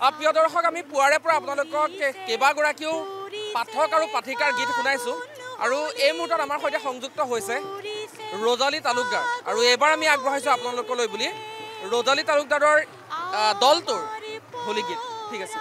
প্ৰিয় দৰ্শক আমি পুৱাৰে পৰা আপোনালোকক কেইবাগৰাকীও পাঠক আৰু পাঠিকাৰ গীত শুনাইছোঁ আৰু এই মুহূৰ্তত আমাৰ সৈতে সংযুক্ত হৈছে ৰজালী তালুকদাৰ আৰু এইবাৰ আমি আগবঢ়াইছোঁ আপোনালোকলৈ বুলি ৰজালী তালুকদাৰৰ দলটোৰ হোলী গীত ঠিক আছে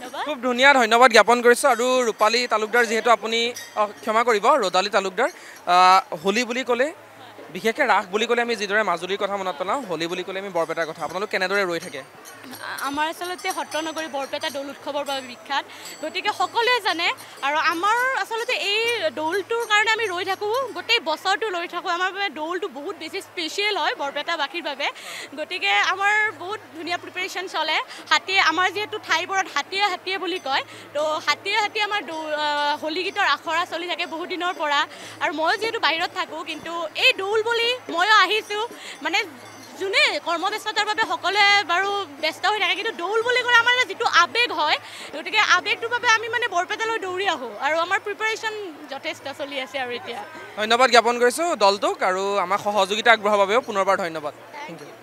ধন্যবাদ খুব ধুনীয়া ধন্যবাদ জ্ঞাপন কৰিছোঁ আৰু ৰূপালী তালুকদাৰ যিহেতু আপুনি ক্ষমা কৰিব ৰদালী তালুকদাৰ হোলী বুলি ক'লে বিশেষকৈ ৰাস বুলি ক'লে আমি যিদৰে মাজুলীৰ কথা মনত পেলাওঁ হোলী বুলি ক'লে আমি বৰপেটাৰ কথা আপোনালোক কেনেদৰে ৰৈ থাকে আমাৰ আচলতে সত্ৰনগৰী বৰপেটা দৌল উৎসৱৰ বাবে বিখ্যাত গতিকে সকলোৱে জানে আৰু আমাৰ আচলতে এই দৌলটোৰ কাৰণে আমি ৰৈ থাকোঁ গোটেই বছৰটো ৰৈ থাকোঁ আমাৰ বাবে দৌলটো বহুত বেছি স্পেচিয়েল হয় বৰপেটাবাসীৰ বাবে গতিকে আমাৰ বহুত ধুনীয়া প্ৰিপেৰেশ্যন চলে হাতীয়ে আমাৰ যিহেতু ঠাইবোৰত হাতীয়ে বুলি কয় তো হাতীয়ে আমাৰ হোলী গীতৰ আখৰা চলি থাকে বহুত দিনৰ পৰা আৰু ময়ো যিহেতু বাহিৰত থাকোঁ কিন্তু এই দৌল বুলি ময়ো আহিছোঁ মানে যোনে কৰ্মব্যস্ততাৰ বাবে সকলোৱে বাৰু ব্যস্ত হৈ থাকে কিন্তু দৌল বুলি ক'লে আমাৰ যিটো আৱেগ হয় গতিকে আৱেগটোৰ বাবে আমি মানে বৰপেটালৈ দৌৰি আহোঁ আৰু আমাৰ প্ৰিপেৰেশ্যন যথেষ্ট চলি আছে আৰু এতিয়া ধন্যবাদ জ্ঞাপন কৰিছোঁ দলটোক আৰু আমাক সহযোগিতা আগবঢ়োৱাৰ বাবেও পুনৰবাৰ ধন্যবাদ থেংক ইউ